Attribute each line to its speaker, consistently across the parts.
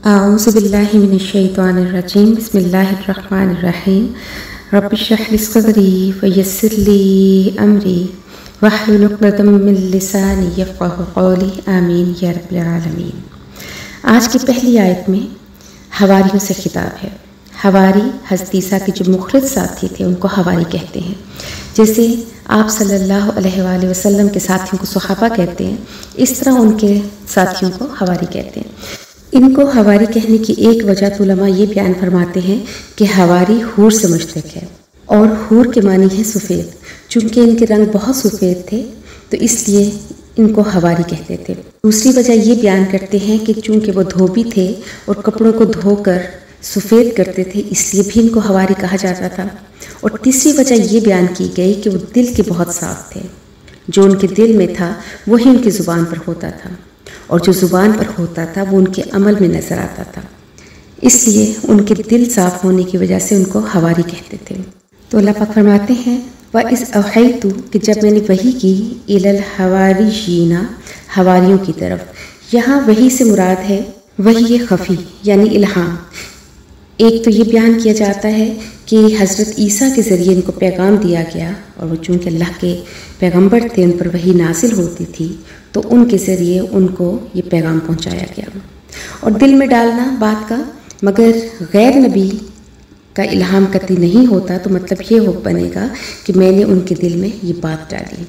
Speaker 1: اعوذ باللہ من الشیطان الرجیم بسم اللہ الرحمن الرحیم رب اشرح لی صدری ویسر لی امری واحلل عقدۃ من لسانی یفقہوا قولی آمین یا رب العالمین۔ آج کی پہلی آیت میں حواریوں سے خطاب ہے۔ حواری حضرت عیسیٰ کے جو مخلص ساتھی تھے ان کو حواری کہتے ہیں، جیسے آپ صلی اللہ علیہ وآلہ وسلم کے ساتھیوں کو صحابہ کہتے ہیں، اس طرح ان کے ساتھیوں کو حواری کہتے ہیں۔ ان کو حواری کہنے کی ایک وجہ علماء یہ بیان فرماتے ہیں کہ حواری حور سے مشتق ہے، اور حور کے معنی ہے سفید۔ چونکہ ان کے رنگ بہت سفید تھے تو اس لیے ان کو حواری کہتے تھے۔ دوسری وجہ یہ بیان کرتے ہیں کہ چونکہ وہ دھوبی تھے اور کپڑوں کو دھو کر سفید کرتے تھے، اس لیے بھی ان کو حواری کہا جاتا تھا۔ اور تیسری وجہ یہ بیان کی گئی کہ وہ دل کے بہت صاف تھے، جو ان کے دل میں تھا وہی ان کی زبان پر ہوتا تھا، اور جو زبان پر ہوتا تھا وہ ان کے عمل میں نظر آتا تھا، اس لیے ان کے دل صاف ہونے کی وجہ سے ان کو حواری کہتے تھے۔ تو اللہ پاک فرماتے ہیں وَإِذْ أَوْحَيْتُ کہ جب میں نے وحی کی إِلَى الْحَوَارِيِّينَ حواریوں کی طرف۔ یہاں وحی سے مراد ہے وحی خفی یعنی الہام۔ ایک تو یہ بیان کیا جاتا ہے کہ حضرت عیسیٰ کے ذریعے ان کو پیغام دیا گیا، اور وہ چونکہ اللہ کے پیغمبر تھے ان پر وحی نازل ہوتی تھی تو ان کے ذریعے ان کو یہ پیغام پہنچایا گیا۔ اور دل میں ڈالنا بات کا، مگر غیر نبی کا الہام قطعی نہیں ہوتا تو مطلب یہ ہو بنے گا کہ میں نے ان کے دل میں یہ بات ڈالی۔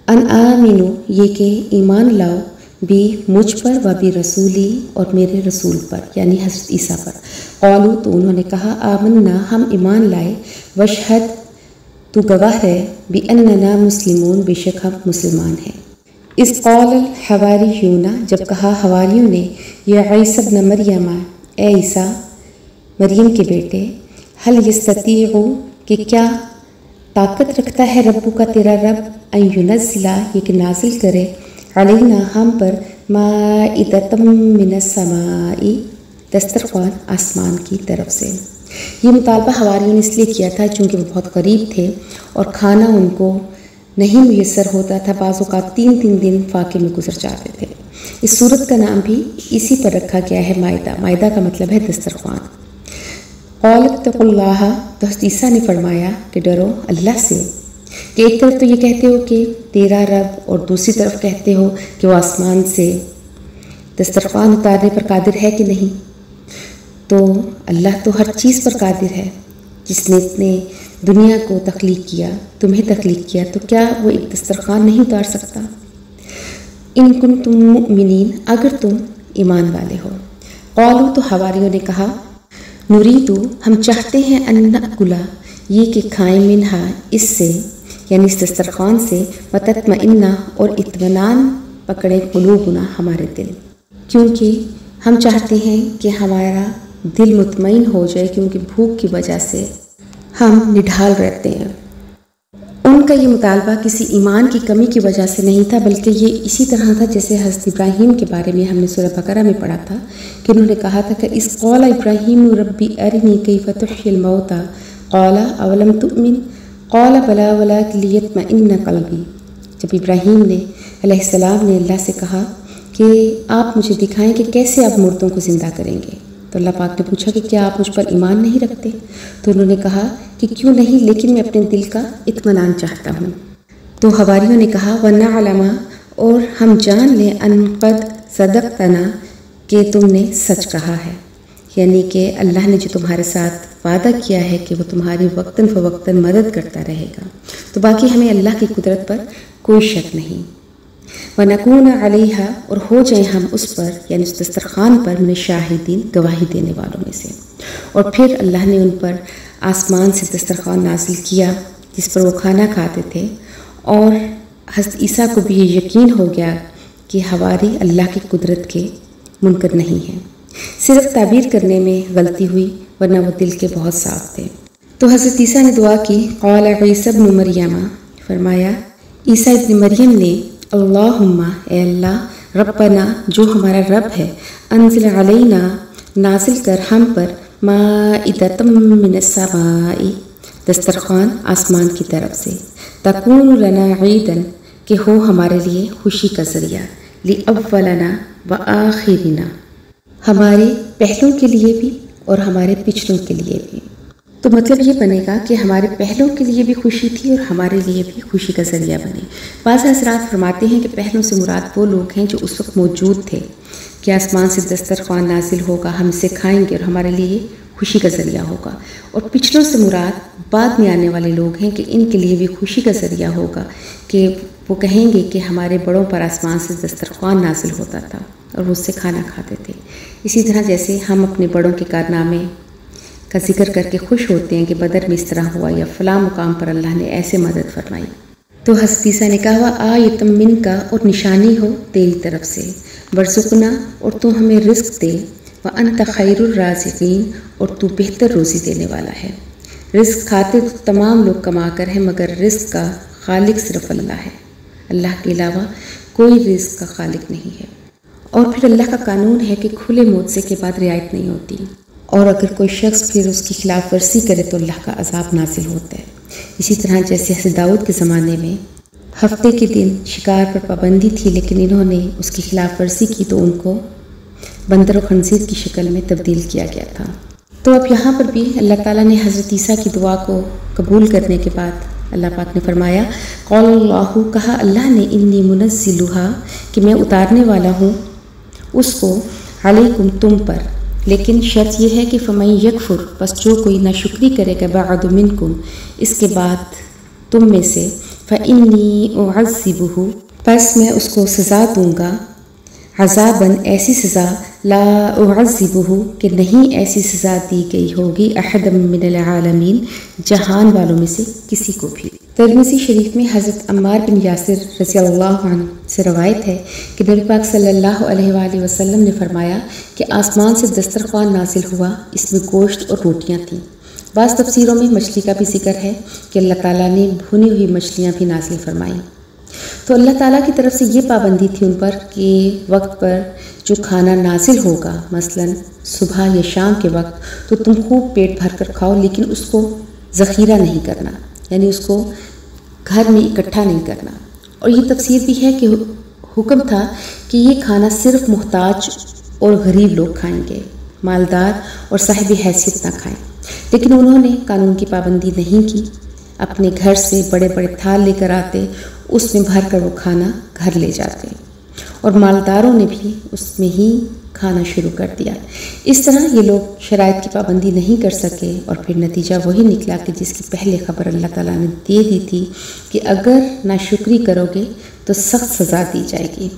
Speaker 1: ان آمنو یہ کہ ایمان لاؤ بھی مجھ پر و بھی رسولی اور میرے رسول پر یعنی حضرت عیسیٰ پر۔ قالو تو انہوں نے کہا آمنا ہم ایمان لائے، وشہد تو گواہ ہے بِأَنَّنَا مسلمون بے شک ہم مسلمان ہیں۔ اذ قال الحواریون جب کہا حواریوں نے یا عیسیٰ ابن مریم اے عیسیٰ مریم کے بیٹے، هل یستطیع کہ کیا طاقت رکھتا ہے ربو کا تیرا رب ان ینزل یہ کہ نازل کرے علینا ہم پر مائدۃ من السماء دسترخوان آسمان کی طرف سے۔ یہ مطالبہ حواریوں نے اس لیے کیا تھا چونکہ وہ بہت قریب تھے اور کھانا ان کو نہیں میسر ہوتا تھا، بعض اوقات 3 دن فاقے میں گزر جاتے تھے۔ اس صورت کا نام بھی اسی پر رکھا گیا ہے مائدہ۔ مائدہ کا مطلب ہے دسترخوان۔ قالوا اتقوا اللہ تو حضرت عیسیٰ نے فرمایا کہ ڈرو اللہ سے، کہ ایک طرف تو یہ کہتے ہو کہ تیرا رب اور دوسری طرف کہتے ہو کہ وہ آسمان سے دسترخوان اتارنے پر قادر ہے کہ نہیں۔ تو اللہ تو ہر چیز پر قادر ہے، جس نے اتنے دنیا کو تخلیق کیا، تمہیں تخلیق کیا، تو کیا وہ ایک دسترخوان نہیں اتار سکتا؟ ان کنتم مؤمنین اگر تم ایمان والے ہو۔ قالوا تو حواریوں نے کہا نریدو ہم چاہتے ہیں ان نأکلا یہ کہ کھائیں منہا اس سے یعنی اس دسترخوان سے، وتطمئن اور اطمینان پکڑے قلوبنا ہمارے دل، کیونکہ ہم چاہتے ہیں کہ ہمارا دل مطمئن ہو جائے، کیونکہ بھوک کی وجہ سے ہم نڈھال رہتے ہیں۔ ان کا یہ مطالبہ کسی ایمان کی کمی کی وجہ سے نہیں تھا، بلکہ یہ اسی طرح تھا جیسے حضرت ابراہیم کے بارے میں ہم نے سورہ بقرہ میں پڑھا تھا کہ انہوں نے کہا تھا کہ اذ قال ابراہیم ربی ارنی کیف تحیی الموتى قال اولم تؤمن قال بلی ولکن لیطمئن قلبی۔ جب ابراہیم نے علیہ السلام نے اللہ سے کہا کہ آپ مجھے دکھائیں کہ کیسے آپ مردوں کو زندہ کریں گے، تو اللہ پاک نے پوچھا کہ کیا آپ مجھ پر ایمان نہیں رکھتے؟ تو انہوں نے کہا کہ کیوں نہیں، لیکن میں اپنے دل کا اطمینان چاہتا ہوں۔ تو حواریوں نے کہا وَنَعْلَمَ اور ہم جان لیں ان قد صدقتنا کہ تم نے سچ کہا ہے، یعنی کہ اللہ نے جو تمہارے ساتھ وعدہ کیا ہے کہ وہ تمہاری وقتاً فوقتاً مدد کرتا رہے گا، تو باقی ہمیں اللہ کی قدرت پر کوئی شک نہیں۔ وَنَكُونَ عَلَيْهَا اور ہو جائیں ہم اس پر یعنی اس دسترخوان پر من الشاہدین گواہی دینے والوں میں سے۔ اور پھر اللہ نے ان پر آسمان سے دسترخوان نازل کیا جس پر وہ کھانا کھاتے تھے، اور حضرت عیسیٰ کو بھی یہ یقین ہو گیا کہ حواری اللہ کی قدرت کے منکر نہیں ہیں، صرف تعبیر کرنے میں غلطی ہوئی ورنہ وہ دل کے بہت صاف تھے۔ تو حضرت عیسیٰ نے دعا کی قال عیسیٰ ابن مریم فرمایا عیسیٰ ابن مریم نے اللہم اے اللہ ربنا جو ہمارا رب ہے انزل علینا نازل کر ہم پر مائدۃ من السماء دسترخوان آسمان کی طرف سے، تکون لنا عیداً کہ ہو ہمارے لیے خوشی کا ذریعہ، لاولنا و آخرنا ہمارے پہلوں کے لیے بھی اور ہمارے پچھلوں کے لیے بھی۔ تو مطلب یہ بنے گا کہ ہمارے پہلوں کے لیے بھی خوشی تھی اور ہمارے لیے بھی خوشی کا ذریعہ بنے۔ بعض حضرات فرماتے ہیں کہ پہلوں سے مراد وہ لوگ ہیں جو اس وقت موجود تھے کہ آسمان سے دسترخوان نازل ہوگا، ہم اسے کھائیں گے اور ہمارے لیے خوشی کا ذریعہ ہوگا، اور پچھلوں سے مراد بعد میں آنے والے لوگ ہیں کہ ان کے لیے بھی خوشی کا ذریعہ ہوگا کہ وہ کہیں گے کہ ہمارے بڑوں پر آسمان سے دسترخوان نازل ہوتا تھا اور وہ اس سے کھانا کھاتے تھے۔ اسی طرح جیسے ہم اپنے بڑوں کے کارنامے کا ذکر کر کے خوش ہوتے ہیں کہ بدر میں اس طرح ہوا یا فلاں مقام پر اللہ نے ایسے مدد فرمائی، تو حضرت عیسیٰ نے کہا آیتم من کا، اور نشانی ہو تیری طرف سے، ورزقنا، اور تو ہمیں رزق دے، وانت خیر الرازقین، اور تو بہتر روزی دینے والا ہے۔ رزق کھاتے تو تمام لوگ کما کر ہیں، مگر رزق کا خالق صرف اللہ ہے، اللہ کے علاوہ کوئی رزق کا خالق نہیں ہے۔ اور پھر اللہ کا قانون ہے کہ کھلے موضع کے بعد رعایت نہیں ہوتی، اور اگر کوئی شخص پھر اس کی خلاف ورزی کرے تو اللہ کا عذاب نازل ہوتا ہے۔ اسی طرح جیسے حضرت داؤد کے زمانے میں ہفتے کے دن شکار پر پابندی تھی، لیکن انہوں نے اس کی خلاف ورزی کی تو ان کو بندر و خنزیر کی شکل میں تبدیل کیا گیا تھا۔ تو اب یہاں پر بھی اللہ تعالیٰ نے حضرت عیسیٰ کی دعا کو قبول کرنے کے بعد اللہ پاک نے فرمایا قال اللہ، کہا اللہ نے انی منزلھا، کہ میں اتارنے والا ہوں اس کو علیکم تم پر، لیکن شرط یہ ہے کہ فمن یکفر، بس جو کوئی ناشکری کرے گا بعد منکم، اس کے بعد تم میں سے، فانی اعذبہ، پس میں اس کو سزا دوں گا، عذاباً ایسی سزا، لا اعذبہ، کہ نہیں ایسی سزا دی گئی ہوگی، احد من العالمین، جہان والوں میں سے کسی کو بھی۔ ترمذی شریف میں حضرت عمار بن یاسر رضی اللہ عنہ سے روایت ہے کہ نبی پاک صلی اللہ علیہ وآلہ وسلم نے فرمایا کہ آسمان سے دسترخوان نازل ہوا، اس میں گوشت اور روٹیاں تھیں۔ بعض تفسیروں میں مچھلی کا بھی ذکر ہے کہ اللہ تعالیٰ نے بھنی ہوئی مچھلیاں بھی نازل فرمائیں۔ تو اللہ تعالیٰ کی طرف سے یہ پابندی تھی ان پر کہ وقت پر جو کھانا نازل ہوگا، مثلا صبح یا شام کے وقت، تو تم خوب پیٹ بھر کر کھاؤ، لیکن اس کو ذخیرہ نہیں کرنا، یعنی اس کو گھر میں اکٹھا نہیں کرنا۔ اور یہ تفسیر بھی ہے کہ حکم تھا کہ یہ کھانا صرف محتاج اور غریب لوگ کھائیں گے، مالدار اور صاحب حیثیت نہ کھائیں۔ لیکن انہوں نے قانون کی پابندی نہیں کی، اپنے گھر سے بڑے بڑے تھال لے کر آتے، اس میں بھر کر وہ کھانا گھر لے جاتے، اور مالداروں نے بھی اس میں ہی کھانا شروع کر دیا۔ اس طرح یہ لوگ شرائط کی پابندی نہیں کر سکے، اور پھر نتیجہ وہی نکلا کہ جس کی پہلے خبر اللہ تعالیٰ نے دے دی تھی کہ اگر ناشکری کرو گے تو سخت سزا دی جائے گی۔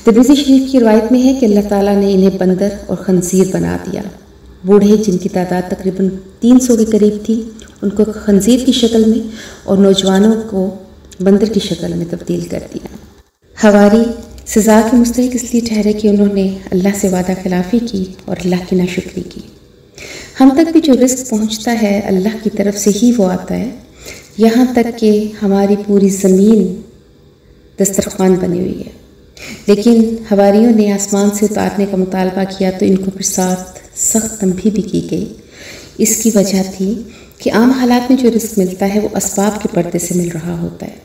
Speaker 1: ترمذی شریف کی روایت میں ہے کہ اللہ تعالیٰ نے انہیں بندر اور خنزیر بنا دیا۔ بوڑھے جن کی تعداد تقریباً 300 کے قریب تھی، ان کو خنزیر کی شکل میں، اور نوجوانوں کو بندر کی شکل میں تبدیل کر دیا۔ حواری سزا کے مستحق اس لیے ٹھہرے کہ انہوں نے اللہ سے وعدہ خلافی کی اور اللہ کی ناشکری کی۔ ہم تک بھی جو رزق پہنچتا ہے اللہ کی طرف سے ہی وہ آتا ہے، یہاں تک کہ ہماری پوری زمین دسترخوان بنی ہوئی ہے، لیکن حواریوں نے آسمان سے اتارنے کا مطالبہ کیا تو ان کو پھر ساتھ سخت تنبیہ بھی کی گئی۔ اس کی وجہ تھی کہ عام حالات میں جو رزق ملتا ہے وہ اسباب کے پردے سے مل رہا ہوتا ہے،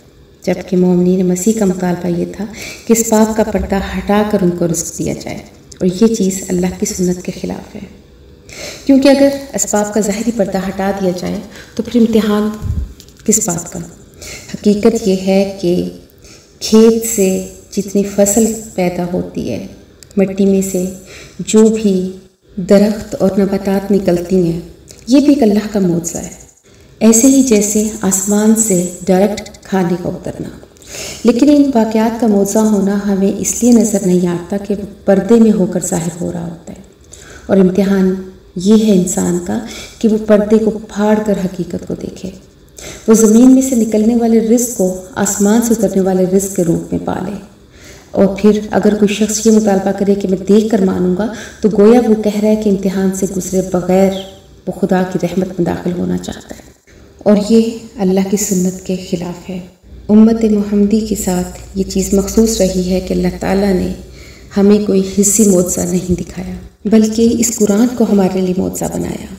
Speaker 1: جبکہ مومنین مسیح کا مطالبہ یہ تھا کہ اسباب کا پردہ ہٹا کر ان کو رزق دیا جائے، اور یہ چیز اللہ کی سنت کے خلاف ہے، کیونکہ اگر اسباب کا ظاہری پردہ ہٹا دیا جائے تو پھر امتحان کس بات کا؟ حقیقت یہ ہے کہ کھیت سے جتنی فصل پیدا ہوتی ہے، مٹی میں سے جو بھی درخت اور نباتات نکلتی ہیں، یہ بھی ایک اللہ کا معجزہ ہے، ایسے ہی جیسے آسمان سے ڈائریکٹ کھانے کا اترنا۔ لیکن ان واقعات کا معجزہ ہونا ہمیں اس لیے نظر نہیں آتا کہ وہ پردے میں ہو کر ظاہر ہو رہا ہوتا ہے، اور امتحان یہ ہے انسان کا کہ وہ پردے کو پھاڑ کر حقیقت کو دیکھے، وہ زمین میں سے نکلنے والے رزق کو آسمان سے اترنے والے رزق کے روپ میں پالے۔ اور پھر اگر کوئی شخص یہ مطالبہ کرے کہ میں دیکھ کر مانوں گا تو گویا وہ کہہ رہا ہے کہ امتحان سے گزرے بغیر وہ خدا کی رحمت میں داخل ہونا چاہتا ہے، اور یہ اللہ کی سنت کے خلاف ہے۔ امت محمدی کے ساتھ یہ چیز مخصوص رہی ہے کہ اللہ تعالیٰ نے ہمیں کوئی حصی معجزہ نہیں دکھایا، بلکہ اس قرآن کو ہمارے لیے معجزہ بنایا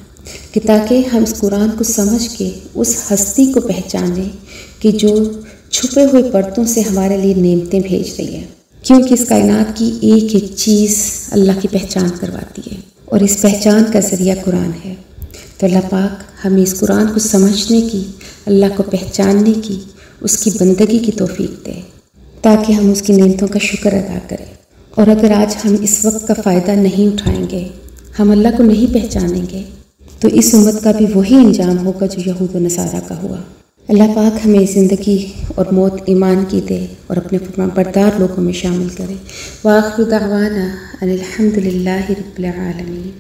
Speaker 1: کہ تاکہ ہم اس قرآن کو سمجھ کے اس ہستی کو پہچانیں کہ جو چھپے ہوئے پردوں سے ہمارے لیے نعمتیں بھیج رہی ہے، کیونکہ اس کائنات کی ایک ایک چیز اللہ کی پہچان کرواتی ہے، اور اس پہچان کا ذریعہ قرآن ہے۔ تو اللہ پاک ہمیں اس قرآن کو سمجھنے کی، اللہ کو پہچاننے کی، اس کی بندگی کی توفیق دے تاکہ ہم اس کی نعمتوں کا شکر ادا کریں۔ اور اگر آج ہم اس وقت کا فائدہ نہیں اٹھائیں گے، ہم اللہ کو نہیں پہچانیں گے، تو اس امت کا بھی وہی انجام ہوگا جو یہود و نصارہ کا ہوا۔ اللہ پاک ہمیں زندگی اور موت ایمان کی دے اور اپنے فرمان بردار لوگوں میں شامل کرے۔ وآخر دعوانا ان الحمد للہ رب العالمین۔